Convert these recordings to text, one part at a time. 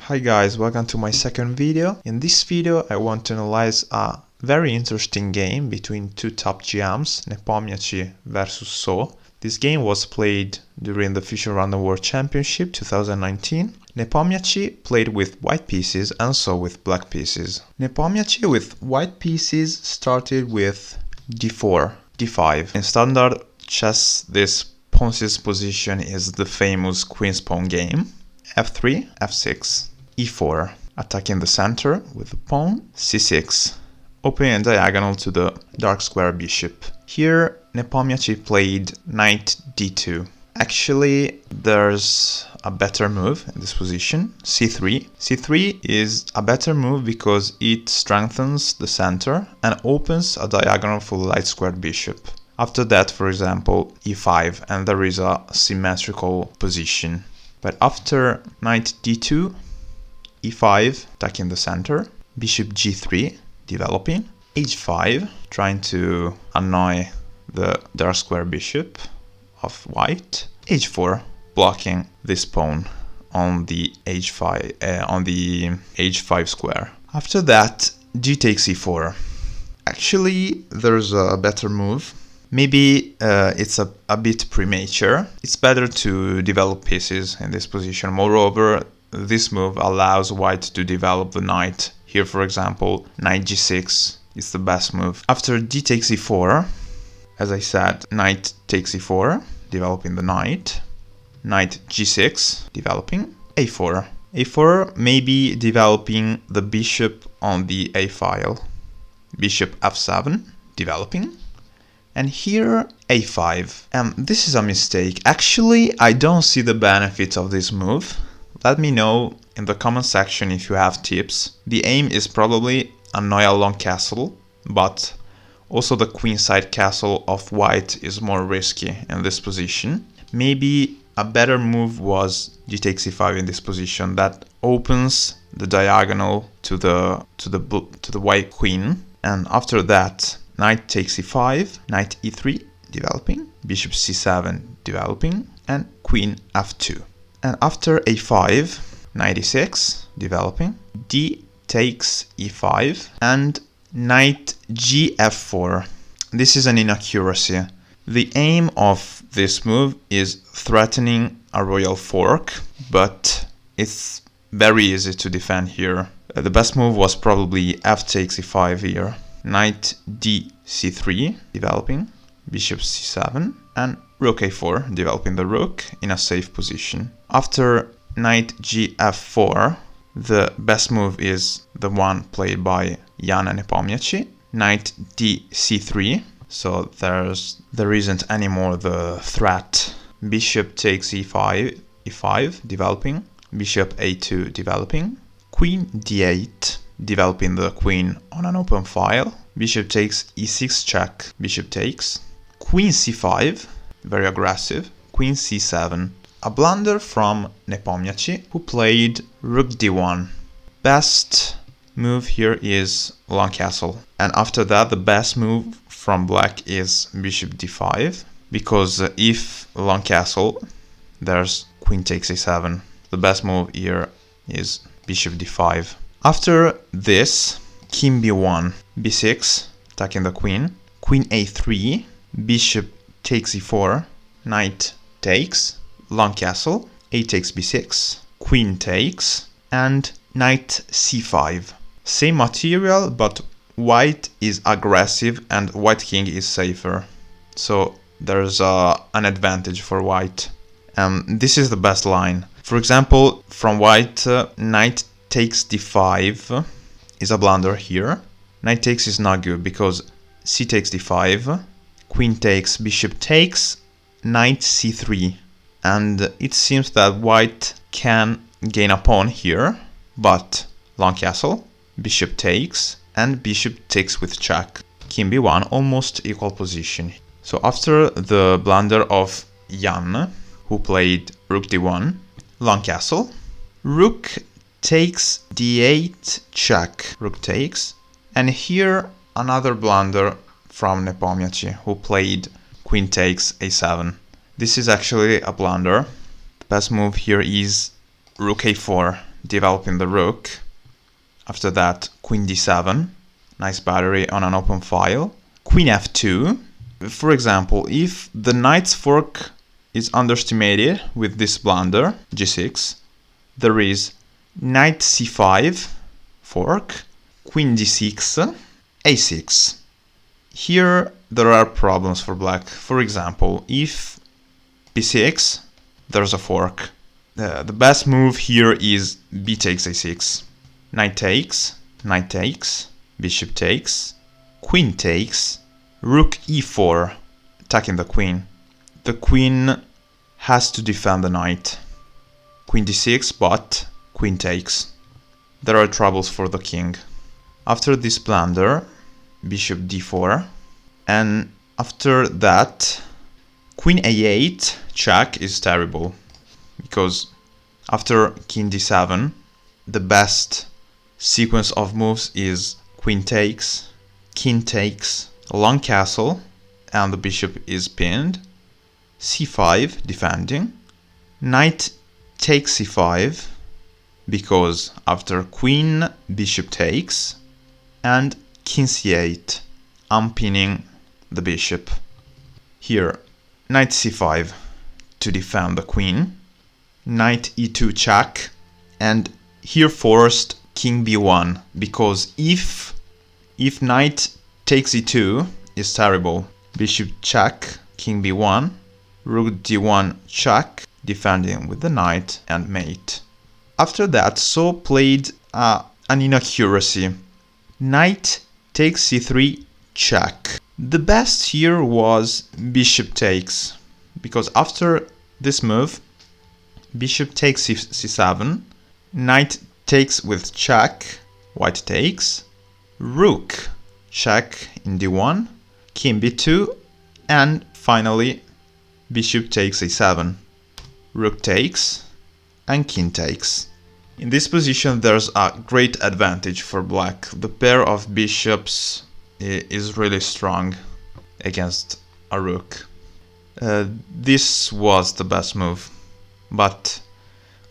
Hi guys, welcome to my second video. In this video I want to analyze a very interesting game between two top GMs, Nepomniachtchi versus So. This game was played during the Fischer Random World Championship 2019. Nepomniachtchi played with white pieces and So with black pieces. Nepomniachtchi with white pieces started with d4, d5. In standard chess, this pawn's position is the famous queen's pawn game. f3, f6, e4, attacking the center with the pawn, c6, opening a diagonal to the dark square bishop. Here, Nepomniachtchi played knight d2. Actually, there's a better move in this position, c3. c3 is a better move because it strengthens the center and opens a diagonal for the light squared bishop. After that, for example, e5, and there is a symmetrical position. But after knight d2, e5, attacking the center, bishop g3, developing, h5, trying to annoy the dark square bishop of white, h4, blocking this pawn on the h5 square. After that, g takes e4. Actually, there's a better move. Maybe it's a bit premature. It's better to develop pieces in this position. Moreover, this move allows white to develop the knight. Here, for example, knight g6 is the best move. After d takes e4, as I said, knight takes e4, developing the knight. Knight g6, developing. a4. a4 maybe developing the bishop on the a file. Bishop f7, developing. And here, a5. This is a mistake. Actually, I don't see the benefits of this move. Let me know in the comment section if you have tips. The aim is probably annoy a long castle, but also the queenside castle of white is more risky in this position. Maybe a better move was g takes e5 in this position that opens the diagonal to the white queen, and after that, knight takes e5, knight e3, developing, bishop c7, developing, and queen f2. And after a5, knight e6, developing, d takes e5, and knight gf4. This is an inaccuracy. The aim of this move is threatening a royal fork, but it's very easy to defend here. The best move was probably f takes e5 here. Knight d c3, developing, bishop c7, and rook a4, developing the rook in a safe position. After knight gf4, the best move is the one played by Jan and Nepomniachtchi. Knight d c3, so there isn't anymore the threat. Bishop takes e5, developing, bishop a2, developing, queen d8, developing the queen on an open file, bishop takes e6 check, bishop takes, queen c5, very aggressive, queen c7. A blunder from Nepomniachtchi, who played rook d1. Best move here is long castle. And after that, the best move from black is bishop d5, because if long castle, there's queen takes a7. The best move here is bishop d5. After this, king b1, b6, attacking the queen, queen a3, bishop takes e4, knight takes, long castle, a takes b6, queen takes, and knight c5. Same material, but white is aggressive and white king is safer. So there's an advantage for white. This is the best line. For example, from white, knight takes d5 is a blunder here. Knight takes is not good because c takes d5, queen takes, bishop takes, knight c3. And it seems that white can gain a pawn here, but long castle, bishop takes, and bishop takes with check. King b1, almost equal position. So after the blunder of Jan, who played rook d1, long castle, rook takes d8 check, rook takes, and here another blunder from Nepomniachtchi, who played queen takes a7. This is actually a blunder. The best move here is rook a4, developing the rook. After that, queen d7, nice battery on an open file. Queen f2. For example, if the knight's fork is underestimated with this blunder, g6, there is knight c5, fork, queen d6, a6. Here there are problems for black. For example, if b6, there's a fork. The best move here is b takes a6. Knight takes, bishop takes, queen takes, rook e4, attacking the queen. The queen has to defend the knight. Queen d6, but queen takes. There are troubles for the king. After this blunder, bishop d4, and after that, queen a8 check is terrible, because after king d7, the best sequence of moves is queen takes, king takes, a long castle, and the bishop is pinned, c5 defending, knight takes c5, because after queen, bishop takes, and king c8, unpinning the bishop. Here, knight c5 to defend the queen, knight e2 check, and here forced king b1, because if knight takes e2 is terrible. Bishop check, king b1, rook d1 check, defending with the knight and mate. After that, So played an inaccuracy. Knight takes c3 check. The best here was bishop takes, because after this move, bishop takes c7, knight takes with check, white takes, rook check in d1, king b2, and finally bishop takes a7, rook takes, and king takes. In this position there's a great advantage for black. The pair of bishops is really strong against a rook. This was the best move, but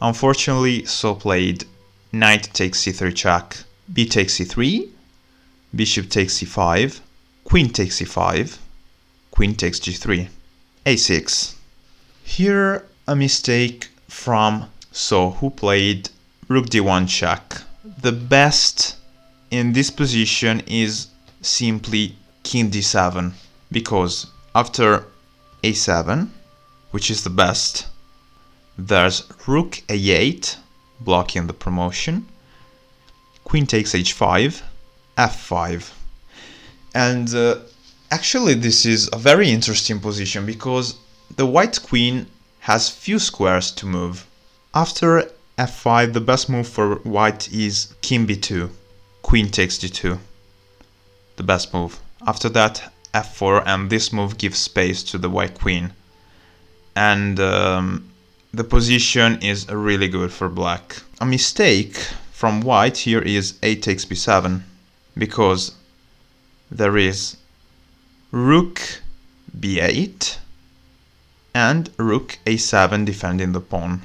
unfortunately So played knight takes c3 check, b takes c3, bishop takes c5, queen takes c5, queen takes g3, a6. Here a mistake from So, who played rook d1 check. The best in this position is simply king d7, because after a7, which is the best, there's rook a8 blocking the promotion, queen takes h5, f5. And actually this is a very interesting position, because the white queen has few squares to move. After f5, the best move for white is king b2, queen takes d2, the best move. After that, f4, and this move gives space to the white queen. And the position is really good for black. A mistake from white here is a takes b7, because there is rook b8 and rook a7 defending the pawn.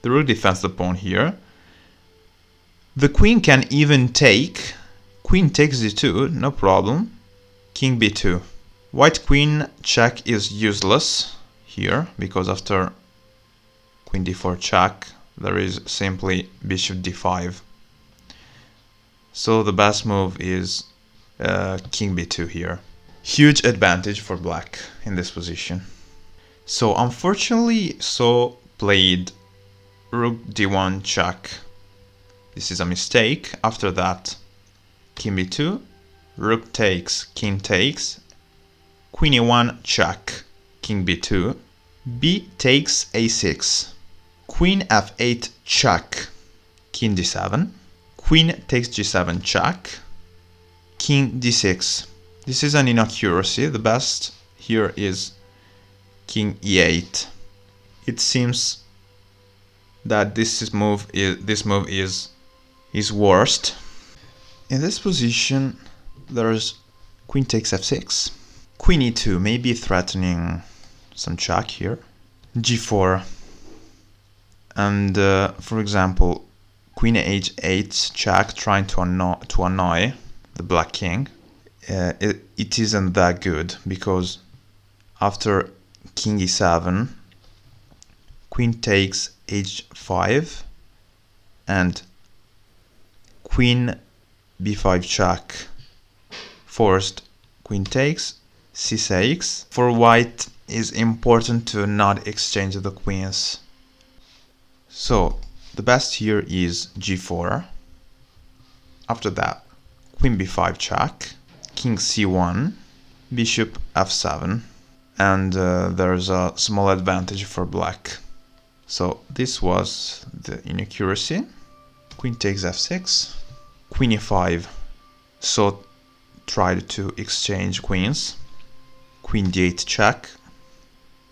The rook defends the pawn here. The queen can even take, queen takes d2, no problem, king b2. White queen check is useless here, because after queen d4 check, there is simply bishop d5. So the best move is king b2 here. Huge advantage for black in this position. So unfortunately, So played rook d1 check. This is a mistake. After that, king b2, rook takes, king takes, queen e1 check, king b2, b takes a6, queen f8 check, king d7, queen takes g7 check, king d6. This is an inaccuracy. The best here is king e8. It seems that this move is worst. In this position, there's queen takes f6, queen e2, maybe threatening some check here, g4, and for example, queen h8 check, trying to annoy the black king. It isn't that good, because after king e7, queen takes h5, and queen b5 check, forced queen takes, c6. For white, is important to not exchange the queens. So the best here is g4. After that, queen b5 check, king c1, bishop f7, and there's a small advantage for black. So this was the inaccuracy. Queen takes f6, queen e5, so tried to exchange queens, queen d8 check,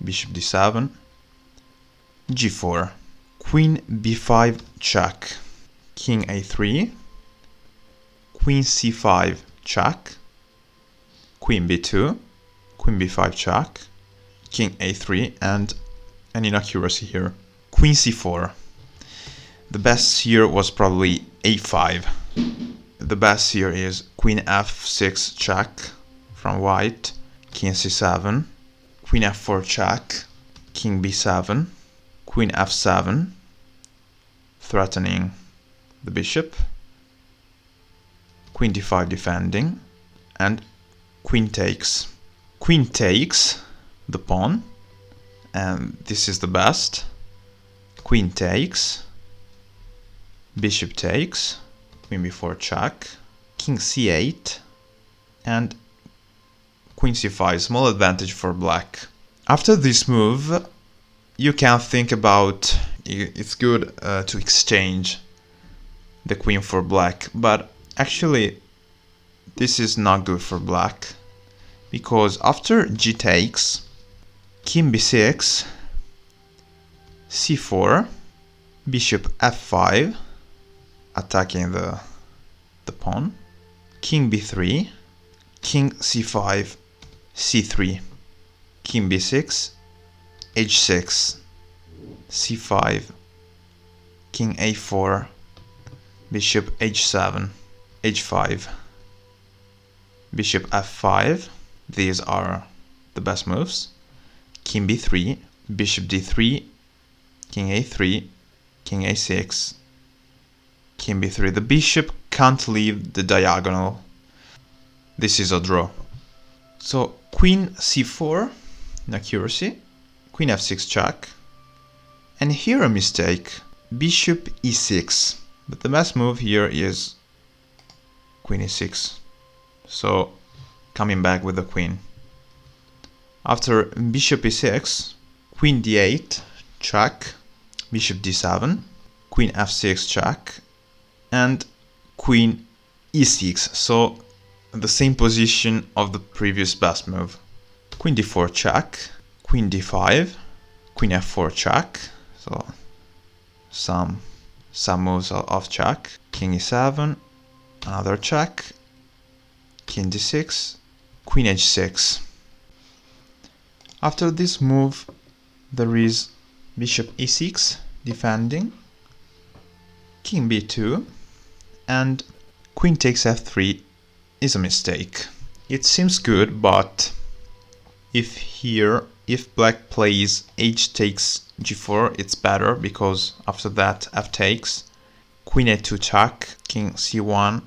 bishop d7, g4, queen b5 check, king a3, queen c5 check, queen b2, queen b5 check, king a3, and an inaccuracy here, queen c4. The best here was probably a5. The best here is queen f6 check from white, king c7, queen f4 check, king b7, queen f7, threatening the bishop, queen d5 defending, and queen takes. Queen takes the pawn, and this is the best. Queen takes, bishop takes, queen b4 check, king c8, and queen c5, small advantage for black. After this move, you can think about, it's good to exchange the queen for black, but actually this is not good for black, because after g takes, king b6, c4, bishop f5, attacking the pawn, king b3, king c5, c3, king b6, h6, c5, king a4, bishop h7, h5, bishop f5. These are the best moves. King b3, bishop d3, king a3, king a6, king b3. The bishop can't leave the diagonal. This is a draw. So queen c4, inaccuracy, queen f6 check, and here a mistake, bishop e6. But the best move here is queen e6. So coming back with the queen. After bishop e6, queen d8 check, bishop d7, queen f6 check, and queen e6. So the same position of the previous best move. Queen d4 check, queen d5, queen f4 check. So some moves of check. King e7, another check, king d6, queen h6. After this move, there is bishop e6 defending, king b2, and queen takes f3 is a mistake. It seems good, but if black plays h takes g4, it's better, because after that f takes, queen a2 check, king c1,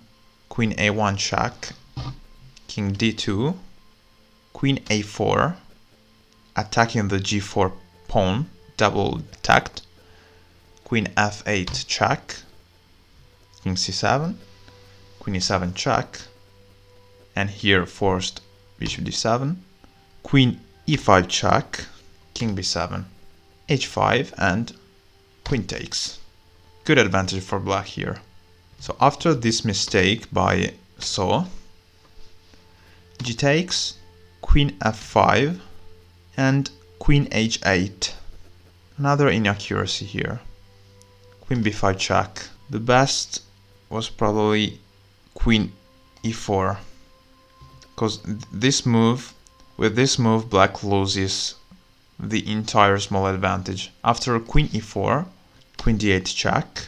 queen a1 check, king d2, queen a4, attacking the g4 pawn, double attacked, queen f8 check, king c7, queen e7 check, and here forced bishop d7, queen e5 check, king b7, h5, and queen takes. Good advantage for black here. So after this mistake by So, g takes, queen f5, and queen h8. Another inaccuracy here. Queen b5 check. The best was probably queen e4, because with this move black loses the entire small advantage. After queen e4, queen d8 check,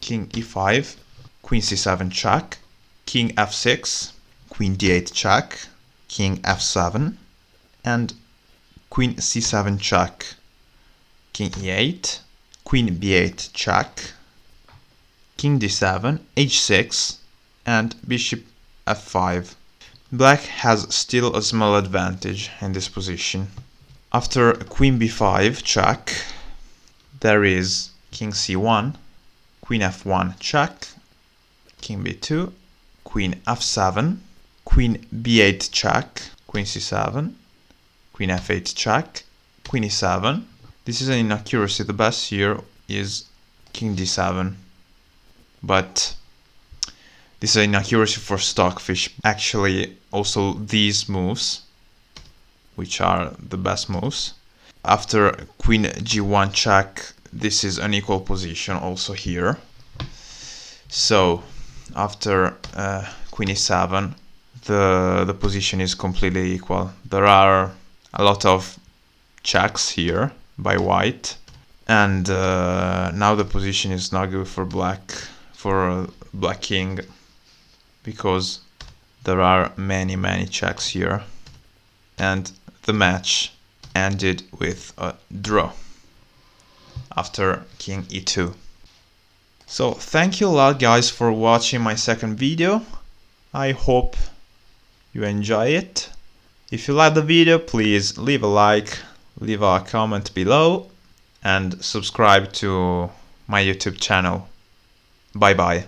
king e5, queen c7 check, king f6, queen d8 check, king f7, and queen c7 check, king e8, queen b8 check, king d7, h6, and bishop f5. Black has still a small advantage in this position. After queen b5 check, there is king c1, queen f1 check, king b2, queen f7, queen b8 check, queen c7, queen f8 check, queen e7. This is an inaccuracy. The best here is king d7, but this is an inaccuracy for stockfish. Actually, also these moves, which are the best moves. After queen g1 check, this is an equal position also here. So after queen e7, the position is completely equal. There are a lot of checks here by white, and now the position is not good for black king, because there are many checks here, and the match ended with a draw after king e2. So thank you a lot, guys, for watching my second video. I hope you enjoy it. If you like the video, please leave a like, leave a comment below, and subscribe to my YouTube channel. Bye bye.